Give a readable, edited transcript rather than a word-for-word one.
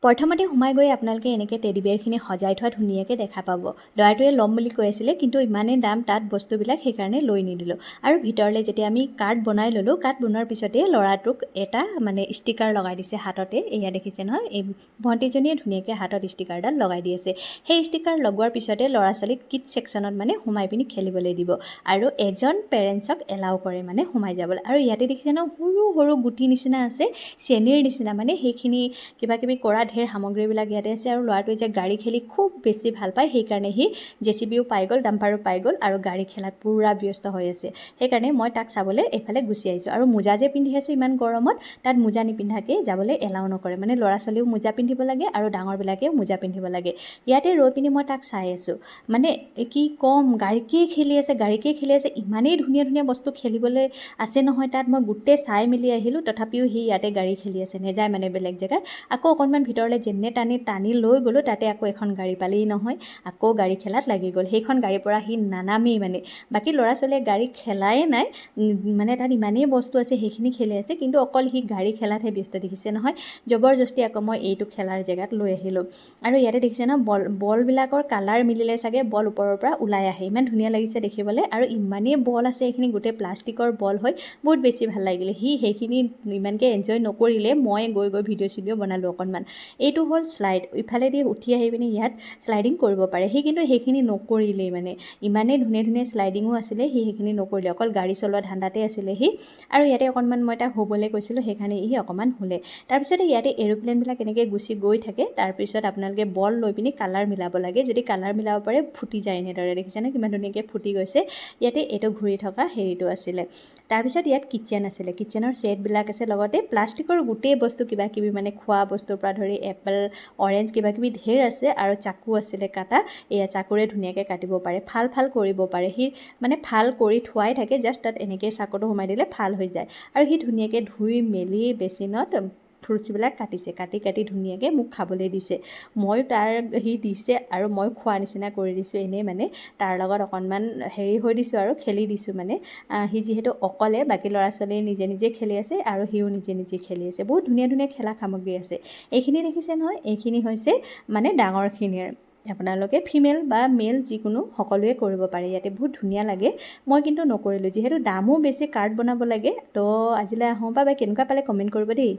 প্ৰথমতে সোমাই গৈ আপোনালোকে এনেকৈ টেডি বেয়াৰখিনি সজাই থোৱা ধুনীয়াকৈ দেখা পাব। ল'ৰাটোৱে ল'ম বুলি কৈ আছিলে, কিন্তু ইমানেই দাম তাত বস্তুবিলাক, সেইকাৰণে লৈ নিদিলোঁ। আৰু ভিতৰলৈ যেতিয়া আমি কাৰ্ড বনাই ল'লোঁ, কাৰ্ড বনোৱাৰ পিছতেই ল'ৰাটোক এটা ষ্টিকাৰ লগাই দিছে হাততে। এয়া দেখিছে নহয়, এই ভণ্টিজনীয়ে ধুনীয়াকৈ হাতত ষ্টিকাৰডাল লগাই দি আছে। সেই ষ্টিকাৰ লগোৱাৰ পিছতে ল'ৰা ছোৱালীক কিড ছেকশ্যনত সোমাই পিনি খেলিবলৈ দিব। আৰু এজন পেৰেণ্টছক এলাউ কৰে সোমাই যাবলৈ। আৰু ইয়াতে দেখিছে নহয়, সৰু সৰু গুটি নিচিনা আছে, চেনীৰ নিচিনা, সেইখিনি কিবা কিবি কৰা ঢেৰ সামগ্ৰীবিলাক ইয়াতে আছে। আৰু ল'ৰাটোৱে যে গাড়ী খেলি খুব বেছি ভাল পায়, সেইকাৰণে সি JCBও পাই গ'ল, ডাম্পাৰো পাই গ'ল, আৰু গাড়ী খেলাত পূৰা ব্যস্ত হৈ আছে। সেইকাৰণে মই তাক চাবলৈ এইফালে গুচি আহিছোঁ। আৰু মোজা যে পিন্ধি আছোঁ ইমান গৰমত, তাত মোজা নিপিন্ধাকৈ যাবলৈ এলাউ নকৰে। ল'ৰা ছোৱালীও মোজা পিন্ধিব লাগে আৰু ডাঙৰবিলাকেও মোজা পিন্ধিব লাগে। ইয়াতে ৰৈ পিনি মই তাক চাই আছোঁ। কি ক'ম, গাড়ীকেই খেলি আছে, গাড়ীকেই খেলি আছে। ইমানেই ধুনীয়া ধুনীয়া বস্তু খেলিবলৈ আছে নহয় তাত। মই গোটেই চাই মেলি আহিলোঁ, তথাপিও সি ইয়াতে গাড়ী খেলি আছে, নেযায় বেলেগ জেগাত। আকৌ অকণমান ভিতৰলৈ যেনে টানি লৈ গ'লোঁ, তাতে আকৌ এখন গাড়ী পালেই নহয়, আকৌ গাড়ী খেলাত লাগি গ'ল। সেইখন গাড়ীৰ পৰা সি নানামেই। বাকী ল'ৰা ছোৱালীয়ে গাড়ী খেলাই নাই, তাত ইমানেই বস্তু আছে সেইখিনি খেলি আছে, কিন্তু অকল সি গাড়ী খেলাতহে ব্যস্ত। দেখিছে নহয়, জবৰদস্তি আকৌ মই এইটো খেলাৰ জেগাত লৈ আহিলোঁ। আৰু ইয়াতে দেখিছে নহয়, বলবিলাকৰ কালাৰ মিলিলে চাগে বল ওপৰৰ পৰা ওলাই আহে। ইমান ধুনীয়া লাগিছে দেখিবলৈ। আৰু ইমানেই বল আছে, এইখিনি গোটেই প্লাষ্টিকৰ বল হয়, বহুত বেছি ভাল লাগিলে। সি সেইখিনি ইমানকৈ এনজয় নকৰিলে, মই গৈ ভিডিঅ' চিডিঅ' বনালোঁ অকণমান। এইটো হ'ল শ্লাইড, ইফালেদি উঠি আহি পিনি ইয়াত শ্লাইডিং কৰিব পাৰে। সি কিন্তু সেইখিনি নকৰিলেই। ইমানেই ধুনীয়া ধুনীয়া শ্লাইডিঙো আছিলে, সি সেইখিনি নকৰিলে, অকল গাড়ী চলোৱা ধান্দাতে আছিলে সি। আৰু ইয়াতে অকণমান মই তাক শুবলৈ কৈছিলোঁ, সেইকাৰণে সি অকণমান শুলে। তাৰপিছতে ইয়াতে এৰোপ্লেনবিলাক এনেকৈ গুচি গৈ থাকে। তাৰপিছত আপোনালোকে বল লৈ পিনি কালাৰ মিলাব লাগে। যদি কালাৰ মিলাব পাৰে, ফুটি যায় এনেদৰে। দেখিছেনে কিমান ধুনীয়াকৈ ফুটি গৈছে। ইয়াতে এইটো ঘূৰি থকা হেৰিটো আছিলে। তাৰপিছত ইয়াত কিটচেন আছিলে, কিটচেনৰ ছেটবিলাক আছে, লগতে প্লাষ্টিকৰ গোটেই বস্তু কিবা কিবি, খোৱা বস্তুৰ পৰা ধৰি এপল, অৰেঞ্জ, কিবা কিবি ঢেৰ আছে। আৰু চাকু আছিলে কাটা, এয়া চাকুৰে ধুনীয়াকৈ কাটিব পাৰে, ফাল কৰিব পাৰে। সি ফাল কৰি থোৱাই থাকে, জাষ্ট তাত এনেকৈ চাকুটো সোমাই দিলে ফাল হৈ যায়। আৰু সি ধুনীয়াকৈ ধুই মেলি বেচিনত ফ্ৰুটছবিলাক কাটি ধুনীয়াকৈ মোক খাবলৈ দিছে। ময়ো সি দিছে আৰু মই খোৱা নিচিনা কৰি দিছোঁ। এনেই তাৰ লগত অকণমান হেৰি হৈ দিছোঁ আৰু খেলি দিছোঁ। সি যিহেতু অকলে, বাকী ল'ৰা ছোৱালীয়ে নিজে নিজে খেলি আছে আৰু সিও নিজে নিজে খেলি আছে। বহুত ধুনীয়া ধুনীয়া খেলা সামগ্ৰী আছে। এইখিনি দেখিছে নহয়, এইখিনি হৈছে ডাঙৰখিনিৰ। আপোনালোকে ফিমেল বা মেল যিকোনো সকলোৱে কৰিব পাৰে। ইয়াতে বহুত ধুনীয়া লাগে। মই কিন্তু নকৰিলোঁ, যিহেতু দামো বেছি, কাৰ্ড বনাব লাগে। তো আজিলৈ আহোঁ, বা কেনেকুৱা পালে কমেণ্ট কৰিব দেই।